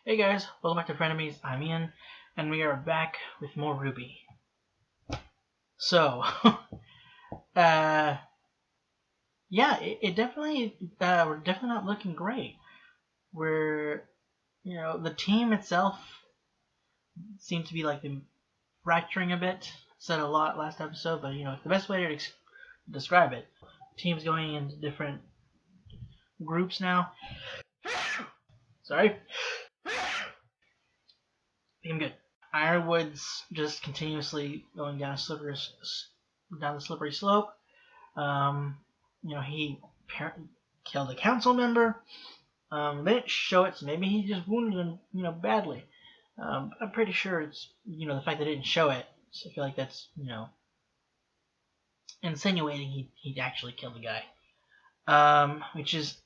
Hey guys, welcome back to Frenemies. I'm Ian, and we are back with more RWBY. So, yeah, it definitely, we're definitely not looking great. We're, the team itself seems to be like fracturing a bit. Said a lot last episode, but the best way to describe it, teams going into different groups now. Sorry. I'm good. Ironwood's just continuously going down the slippery slope. He killed a council member. They didn't show it, so maybe he just wounded him, badly. I'm pretty sure it's, the fact that they didn't show it. So I feel like that's, insinuating he actually killed the guy. Which is,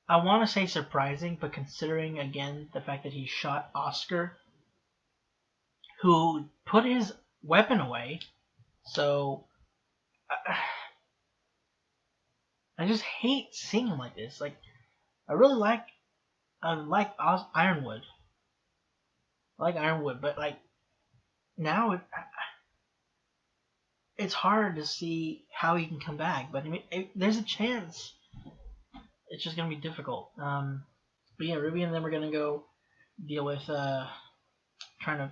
I want to say surprising, but considering again the fact that he shot Oscar, who put his weapon away, so I just hate seeing him like this. Like, I like Ironwood. I like Ironwood, but like now it's hard to see how he can come back. But I mean, there's a chance. It's just gonna be difficult. But yeah, Ruby and them are gonna go deal with trying to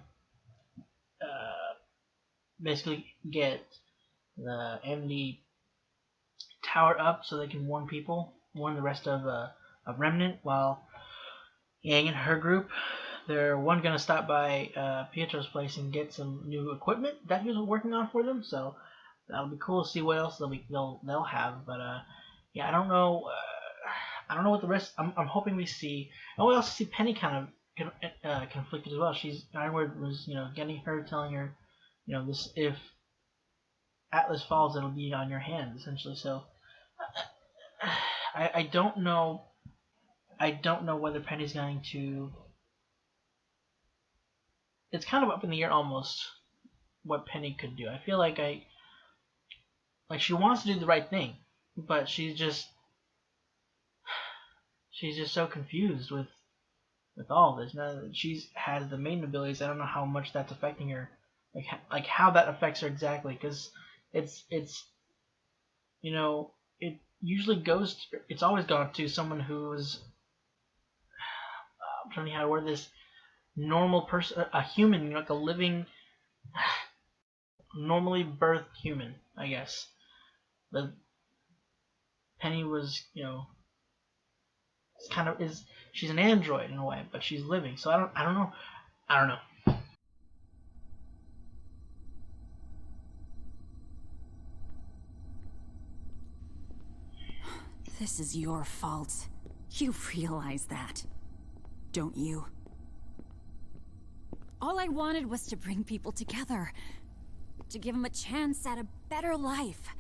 basically get the MD tower up so they can warn the rest of Remnant, while Yang and her group, they're gonna stop by Pietro's place and get some new equipment that he was working on for them. So that'll be cool to see what else they'll have. But yeah, I don't know. I don't know what the rest. I'm hoping we see. Oh, we also see Penny kind of conflicted as well. Ironwood was getting her, telling her, this, if Atlas falls, it'll be on your hands essentially. So I don't know. I don't know whether Penny's going to. It's kind of up in the air almost what Penny could do. I feel like she wants to do the right thing, but she's just so confused with all this. Now that she has the main abilities, I don't know how much that's affecting her, like how that affects her exactly, because it's it usually it's always gone to someone who's I'm trying to think how to word this, normal person, a human, like a living, normally birthed human, I guess. But Penny was, it's kind of she's an android in a way, but she's living. So I don't know. I don't know. This is your fault. You realize that, don't you? All I wanted was to bring people together, to give them a chance at a better life.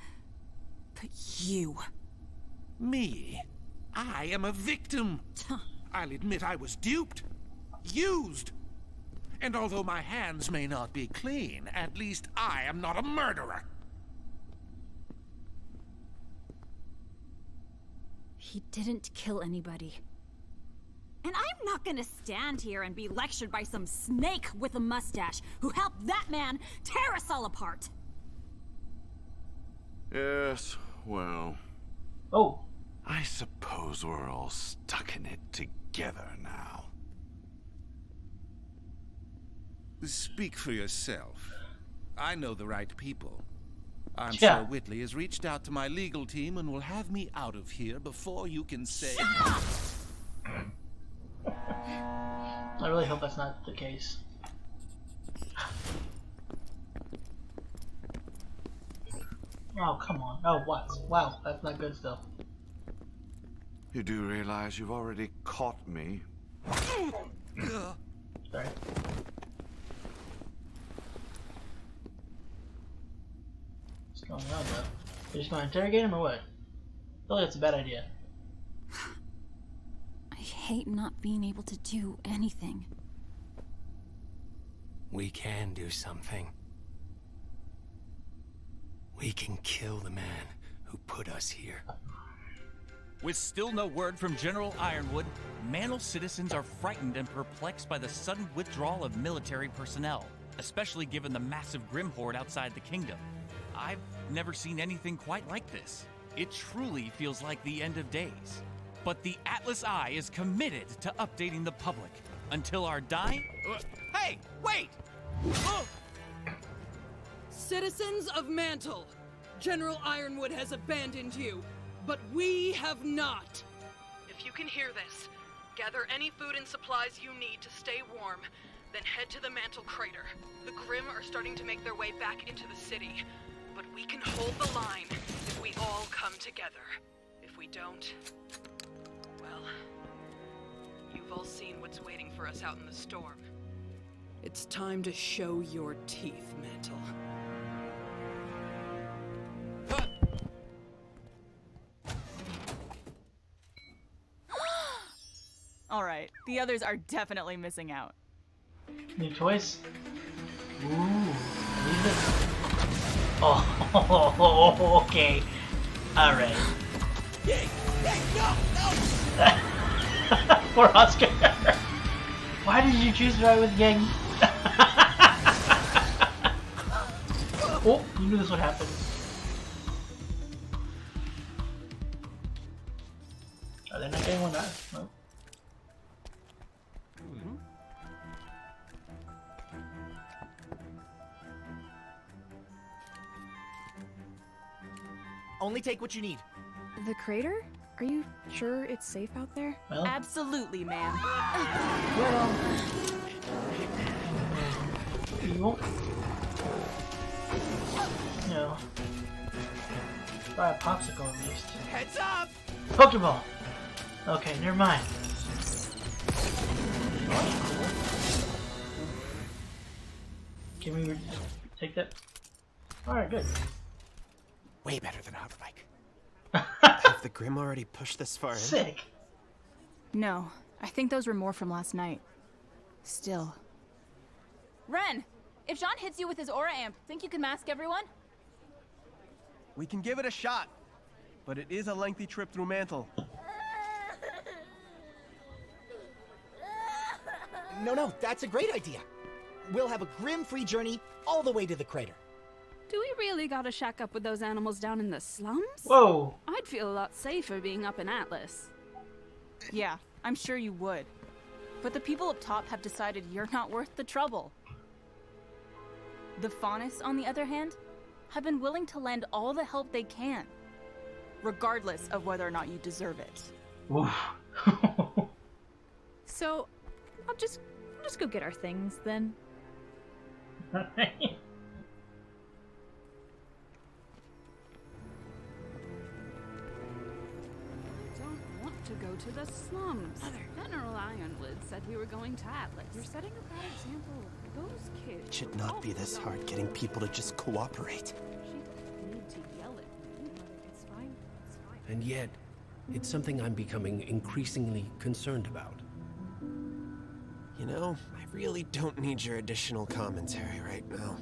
But you... Me? I am a victim. I'll admit I was duped. Used. And although my hands may not be clean, at least I am not a murderer. He didn't kill anybody. And I'm not gonna stand here and be lectured by some snake with a mustache who helped that man tear us all apart. Yes, well... Oh. I suppose we're all stuck in it together now. Speak for yourself. I know the right people. I'm Yeah. sure Whitley has reached out to my legal team and will have me out of here before you can say... I really hope that's not the case. Oh, come on. Oh, what? Wow, that's not good still. You do realize you've already caught me? Sorry. What's going on, though? You're just going to interrogate him or what? I feel like that's a bad idea. I hate not being able to do anything. We can do something. We can kill the man who put us here. With still no word from General Ironwood, Mantle citizens are frightened and perplexed by the sudden withdrawal of military personnel, especially given the massive Grim horde outside the kingdom. I've never seen anything quite like this. It truly feels like the end of days. But the Atlas Eye is committed to updating the public until our dying... Hey, wait! Citizens of Mantle, General Ironwood has abandoned you, but we have not. If you can hear this, gather any food and supplies you need to stay warm, then head to the Mantle crater. The Grim are starting to make their way back into the city, but we can hold the line if we all come together. If we don't, well, you've all seen what's waiting for us out in the storm. It's time to show your teeth, Mantle. Alright, the others are definitely missing out. New toys? Ooh, leave it. Oh, okay. Alright. No! Poor Oscar. Why did you choose to ride with gang? Oh, you knew this would happen. Are they not getting one out? No. Only take what you need. The crater? Are you sure it's safe out there? Well, Absolutely, ma'am. well, you won't. You know, try a popsicle at least. Heads up! Pokeball! Okay, never mind. Can we take that? Alright, good. Way better than a hoverbike. Have the Grim already pushed this far in? Sick! No, I think those were more from last night. Still. Ren, if Jean hits you with his aura amp, think you can mask everyone? We can give it a shot, but it is a lengthy trip through Mantle. No, that's a great idea. We'll have a Grim-free journey all the way to the crater. Do we really gotta shack up with those animals down in the slums? Whoa! I'd feel a lot safer being up in Atlas. Yeah, I'm sure you would. But the people up top have decided you're not worth the trouble. The Faunus, on the other hand, have been willing to lend all the help they can, regardless of whether or not you deserve it. Oof. So, I'll just go get our things then. Don't want to go to the slums. General Ironwood said we were going to Atlas. You're setting a bad example. Those kids It should not be this hard getting people to just cooperate. She need to yell at me, but it's fine. It's fine. And yet, it's something I'm becoming increasingly concerned about. You know, I really don't need your additional commentary right now.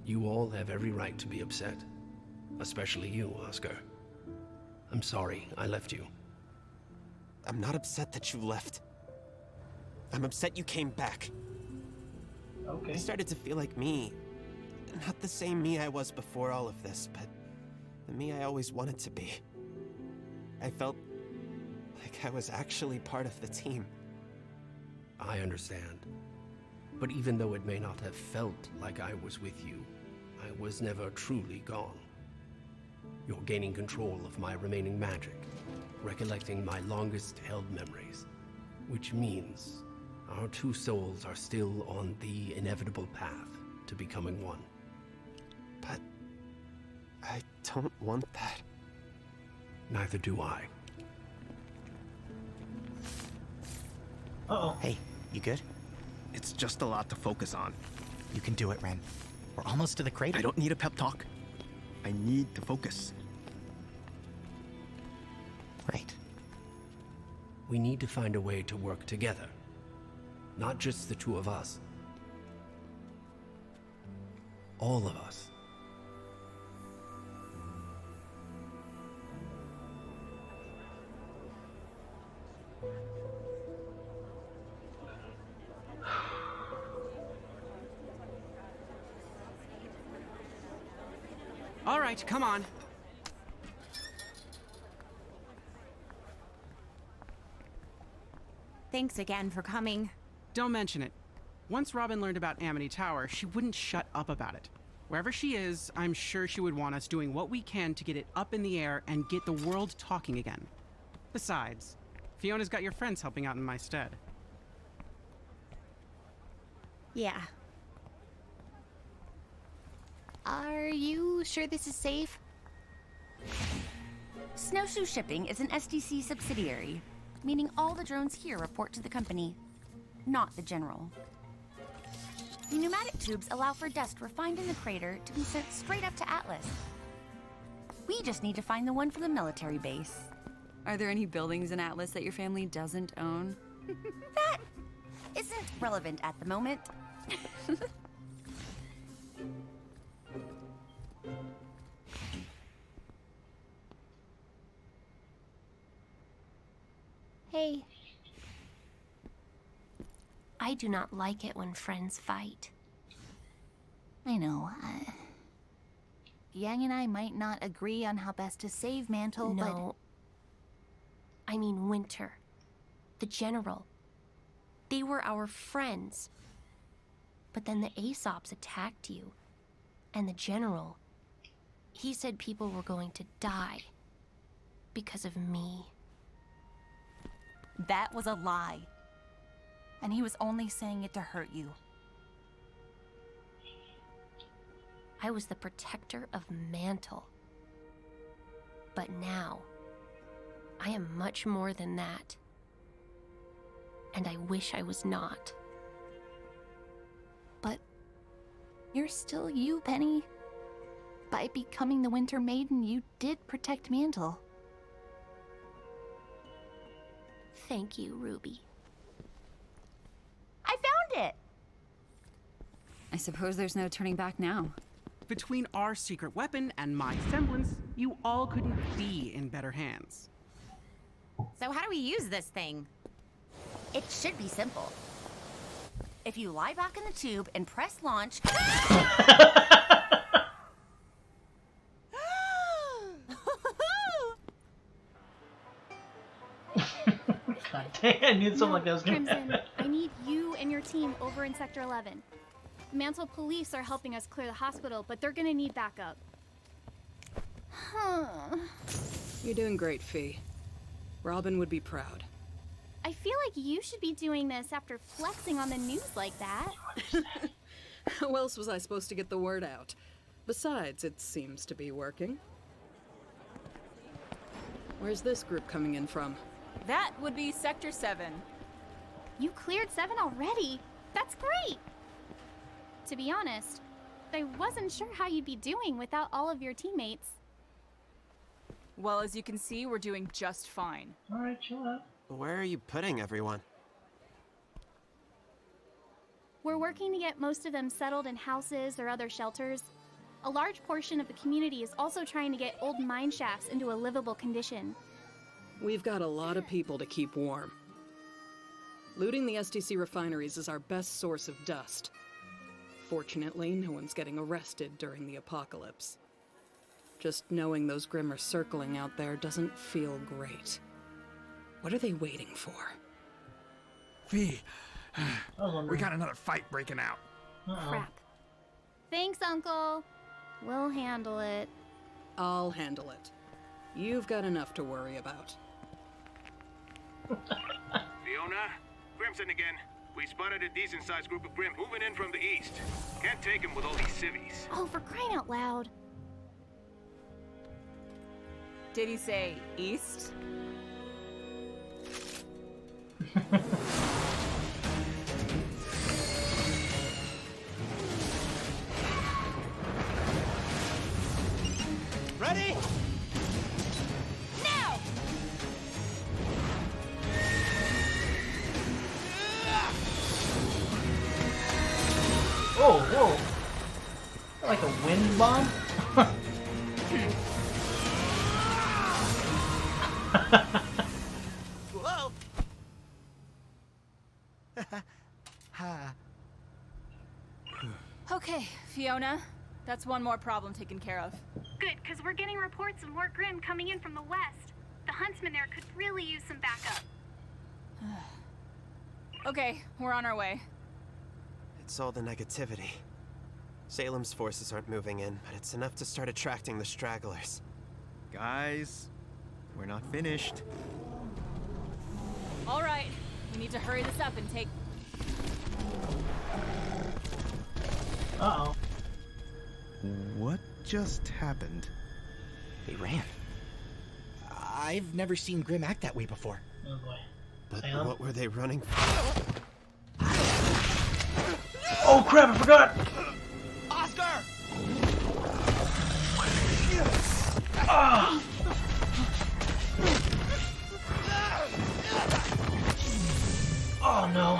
You all have every right to be upset. Especially you, Oscar. I'm sorry I left you. I'm not upset that you left. I'm upset you came back. Okay. I started to feel like me. Not the same me I was before all of this, but the me I always wanted to be. I felt like I was actually part of the team. I understand. But even though it may not have felt like I was with you, I was never truly gone. You're gaining control of my remaining magic, recollecting my longest-held memories, which means our two souls are still on the inevitable path to becoming one. But I don't want that. Neither do I. Uh-oh. Hey, you good? It's just a lot to focus on. You can do it, Ren. We're almost to the crater. I don't need a pep talk. I need to focus. Right. We need to find a way to work together. Not just the two of us. All of us. All right, come on. Thanks again for coming. Don't mention it. Once Robin learned about Amity Tower, she wouldn't shut up about it. Wherever she is, I'm sure she would want us doing what we can to get it up in the air and get the world talking again. Besides, Fiona's got your friends helping out in my stead. Yeah. Are you sure this is safe? Snowshoe Shipping is an SDC subsidiary, meaning all the drones here report to the company, not the General. The pneumatic tubes allow for dust refined in the crater to be sent straight up to Atlas. We just need to find the one for the military base. Are there any buildings in Atlas that your family doesn't own? That isn't relevant at the moment. Hey. I do not like it when friends fight. I know. Yang and I might not agree on how best to save Mantle, but... No. I mean Winter. The General. They were our friends. But then the Aesops attacked you. And the General... He said people were going to die. Because of me. That was a lie. And he was only saying it to hurt you. I was the protector of Mantle. But now, I am much more than that. And I wish I was not. But you're still you, Penny. By becoming the Winter Maiden, you did protect Mantle. Thank you, Ruby. I found it! I suppose there's no turning back now. Between our secret weapon and my semblance, you all couldn't be in better hands. So how do we use this thing? It should be simple. If you lie back in the tube and press launch... God dang, I knew something like that was gonna Crimson, I need you and your team over in Sector 11. Mantle police are helping us clear the hospital, but they're gonna need backup. You're doing great, Fee. Robin would be proud. I feel like you should be doing this after flexing on the news like that. How else was I supposed to get the word out? Besides, it seems to be working. Where's this group coming in from? That would be Sector 7. You cleared 7 already? That's great! To be honest, I wasn't sure how you'd be doing without all of your teammates. Well, as you can see, we're doing just fine. Alright, chill out. Where are you putting everyone? We're working to get most of them settled in houses or other shelters. A large portion of the community is also trying to get old mine shafts into a livable condition. We've got a lot of people to keep warm. Looting the SDC refineries is our best source of dust. Fortunately, no one's getting arrested during the apocalypse. Just knowing those Grimm are circling out there doesn't feel great. What are they waiting for? Fee, we got another fight breaking out. Crap. Thanks, Uncle. We'll handle it. I'll handle it. You've got enough to worry about. Fiona, Crimson again. We spotted a decent-sized group of Grimm moving in from the east. Can't take them with all these civvies. Oh, for crying out loud. Did he say east? Ready? Now! Whoa, whoa. Like a wind bomb? Whoa! Ha. Okay, Fiona. That's one more problem taken care of. Good, because we're getting reports of more Grimm coming in from the west. The huntsman there could really use some backup. Okay, we're on our way. It's all the negativity. Salem's forces aren't moving in, but it's enough to start attracting the stragglers. Guys, we're not finished. All right, we need to hurry this up and take... Uh-oh. What just happened? They ran. I've never seen Grimm act that way before. Oh boy. But what were they running from? Oh crap, I forgot! Oscar! Ah! Oh no.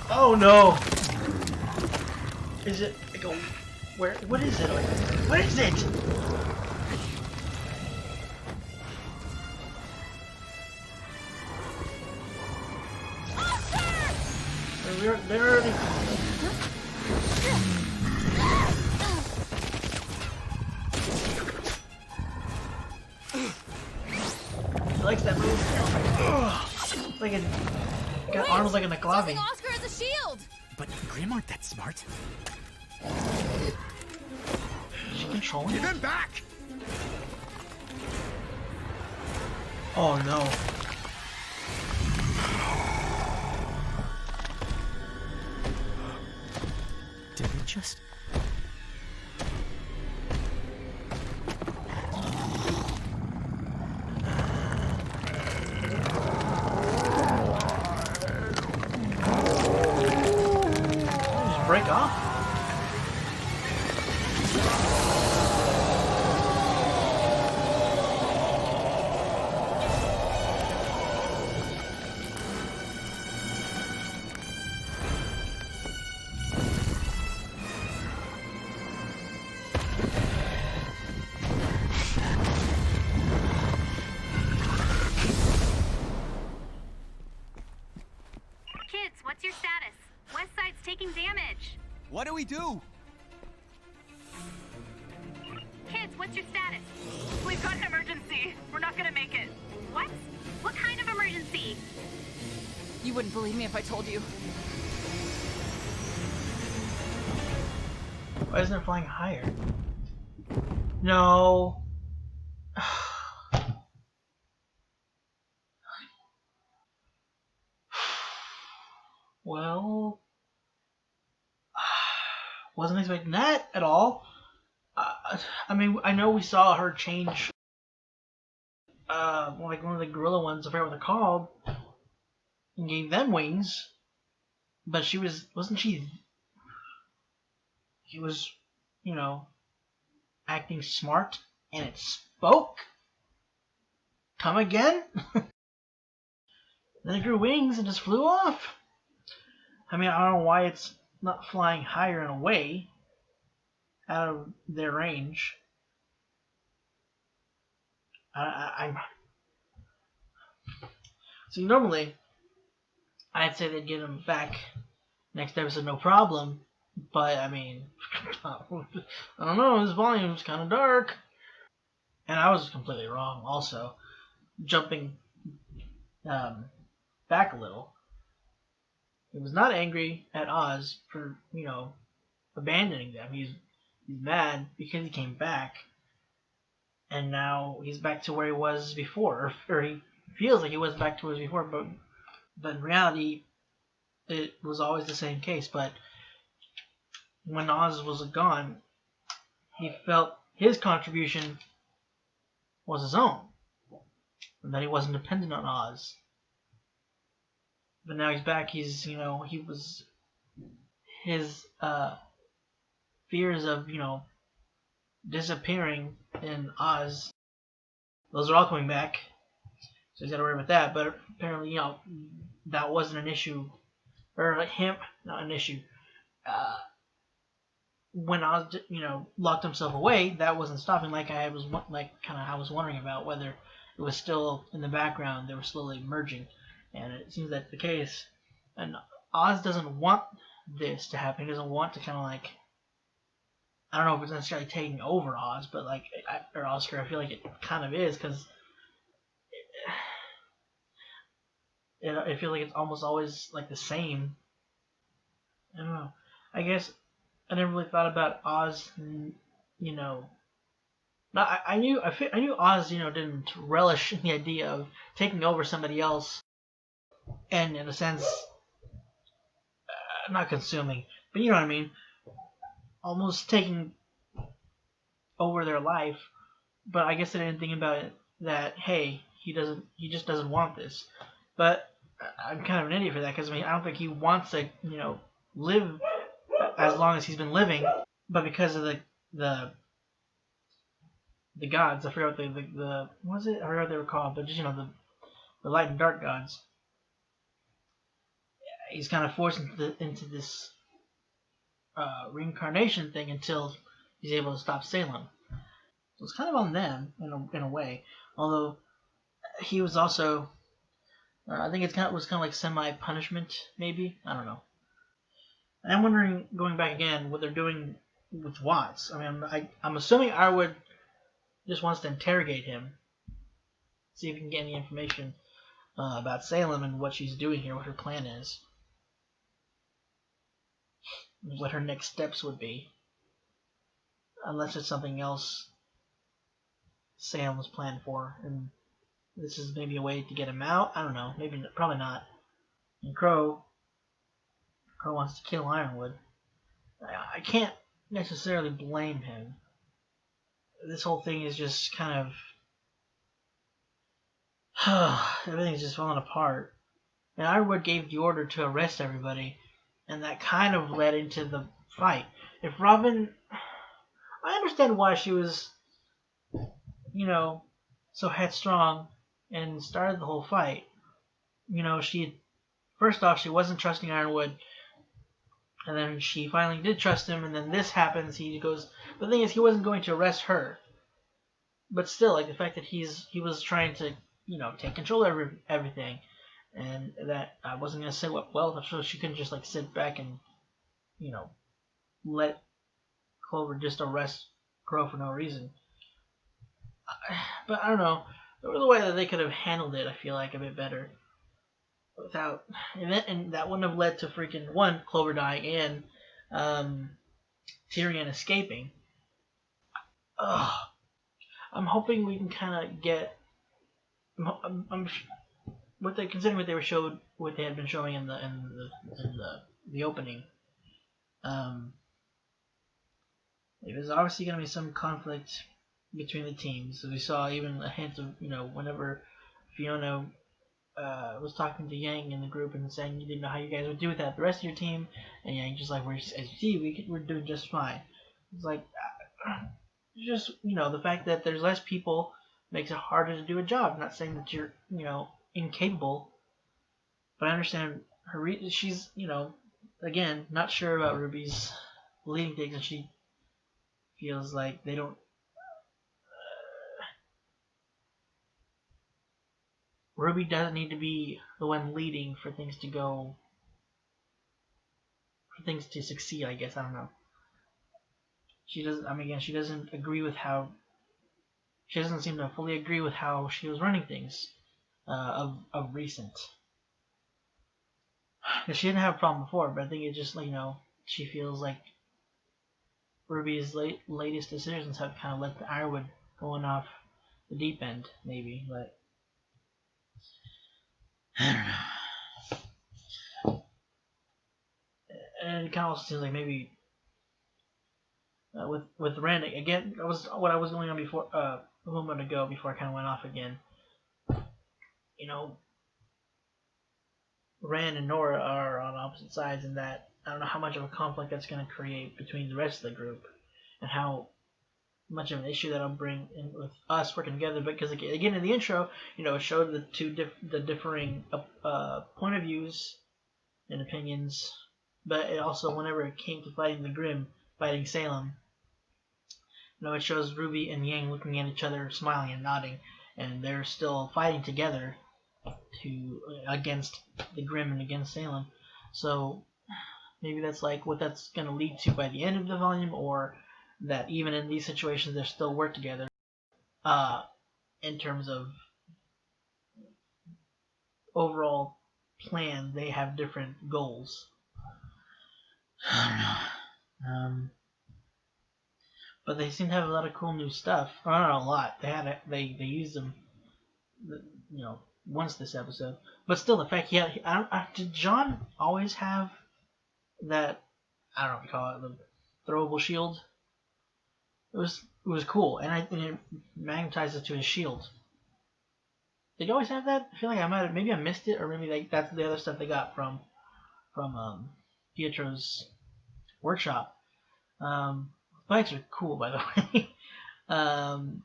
Oh no! Is it like a where? What is it? What is it? They're already. He likes that move. Like a got arms like a McLovin. Using Oscar as a shield. But Grimm aren't that smart. Is she controlling Give it? him back! Oh no. Did it just... Break off? Kids, what's your status? West Side's taking damage. What do we do? Kids, what's your status? We've got an emergency. We're not gonna make it. What? What kind of emergency? You wouldn't believe me if I told you. Why isn't it flying higher? No. Well, wasn't expecting that at all. I mean, I know we saw her change, like one of the gorilla ones, I forget what they're called, and gave them wings, but she wasn't she? She was, you know, acting smart, and it spoke. Come again? Then it grew wings and just flew off. I mean, I don't know why it's not flying higher and away out of their range. I'm see, normally I'd say they'd get him back next episode, no problem. But I mean, I don't know. His volume's kind of dark, and I was completely wrong. Also, jumping back a little. He was not angry at Oz for, you know, abandoning them. He's mad because he came back, and now he's back to where he was before, or he feels like he was back to where he was before, but in reality, it was always the same case. But when Oz was gone, he felt his contribution was his own, and that he wasn't dependent on Oz. But now he's back. He's, you know, he was his fears of, you know, disappearing in Oz. Those are all coming back, so he's got to worry about that. But apparently, you know, that wasn't an issue, or like him, not an issue. When Oz, you know, locked himself away, that wasn't stopping. Like I was wondering about whether it was still in the background. They were slowly merging. And it seems that's the case. And Oz doesn't want this to happen. He doesn't want to kind of like, I don't know if it's necessarily taking over Oz, but like, or Oscar, I feel like it kind of is, because I feel like it's almost always like the same. I don't know. I guess I never really thought about Oz, you know. I knew Oz, you know, didn't relish in the idea of taking over somebody else, and in a sense, not consuming, but you know what I mean, almost taking over their life. But I guess I didn't think about it that, hey, he just doesn't want this. But I'm kind of an idiot for that, because I mean, I don't think he wants to, you know, live as long as he's been living, but because of the gods, I forgot what the what was it? I forgot what they were called, but just, you know, the light and dark gods. He's kind of forced into this reincarnation thing until he's able to stop Salem. So it's kind of on them in a way. Although he was also, I think it was kind of like semi-punishment, maybe. I don't know. And I'm wondering, going back again, what they're doing with Watts. I mean, I'm assuming Ironwood just wants to interrogate him, see if he can get any information about Salem and what she's doing here, what her plan is, what her next steps would be. Unless it's something else Sam was planned for, and this is maybe a way to get him out. I don't know. Maybe, probably not. And Crow wants to kill Ironwood. I can't necessarily blame him. This whole thing is just kind of everything's just falling apart. And Ironwood gave the order to arrest everybody, and that kind of led into the fight. If Robin, I understand why she was, you know, so headstrong and started the whole fight. You know, first off, she wasn't trusting Ironwood, and then she finally did trust him, and then this happens. He goes, the thing is, he wasn't going to arrest her, but still, like, the fact that he was trying to, you know, take control of everything, and that I wasn't going to say well, so she couldn't just like sit back and, you know, let Clover just arrest Crow for no reason. But I don't know. There was a way that they could have handled it, I feel like, a bit better. Without, and that wouldn't have led to freaking, one, Clover dying, and Tyrion escaping. I'm hoping we can kind of get. Considering what they had been showing in the opening, there's obviously going to be some conflict between the teams. So we saw even a hint of, you know, whenever Fiona was talking to Yang in the group and saying you didn't know how you guys would do without the rest of your team, and Yang just like, as you see, we're doing just fine. It's like, just, you know, the fact that there's less people makes it harder to do a job. I'm not saying that you're, you know, incapable, but I understand she's, you know, again, not sure about Ruby's leading things, and she feels like they don't. Ruby doesn't need to be the one leading for things to go, for things to succeed, I guess. I don't know. She doesn't, I mean, again, she doesn't seem to fully agree with how she was running things of recent. Because she didn't have a problem before, but I think it just, you know, she feels like Ruby's latest decisions have kind of let the Ironwood going off the deep end, maybe, but I don't know. And it kind of also seems like maybe with Ren again, that was what I was going on before a moment ago before I kind of went off again. You know, Ren and Nora are on opposite sides, in that I don't know how much of a conflict that's going to create between the rest of the group, and how much of an issue that'll bring in with us working together. Because again, in the intro, you know, it showed the differing point of views and opinions, but it also, whenever it came to fighting Salem, you know, it shows Ruby and Yang looking at each other, smiling and nodding, and they're still fighting together against the Grimm and against Salem. So Maybe that's like what that's going to lead to by the end of the volume, or that even in these situations they still work together in terms of overall plan. They have different goals. I don't know. But they seem to have a lot of cool new stuff. I don't know, a lot. They used them, once this episode. But still, the fact did John always have that? I don't know what you call it, the throwable shield. It was cool, and it magnetizes to his shield. Did he always have that? I feel like maybe I missed it, or maybe that's the other stuff they got from Pietro's workshop. Bikes are cool, by the way. And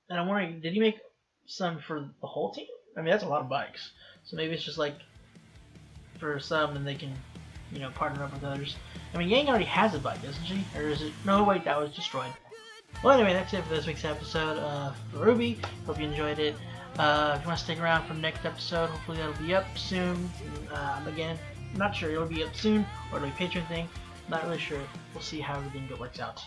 I'm wondering, did he make some for the whole team? I mean, that's a lot of bikes. So maybe it's just like for some, and they can, partner up with others. I mean, Yang already has a bike, doesn't she? Or is it? No, wait, that was destroyed. Well, anyway, that's it for this week's episode of RWBY. Hope you enjoyed it. If you want to stick around for the next episode, hopefully that'll be up soon. Again, I'm not sure it'll be up soon or it'll be a Patreon thing. Not really sure. We'll see how everything works out.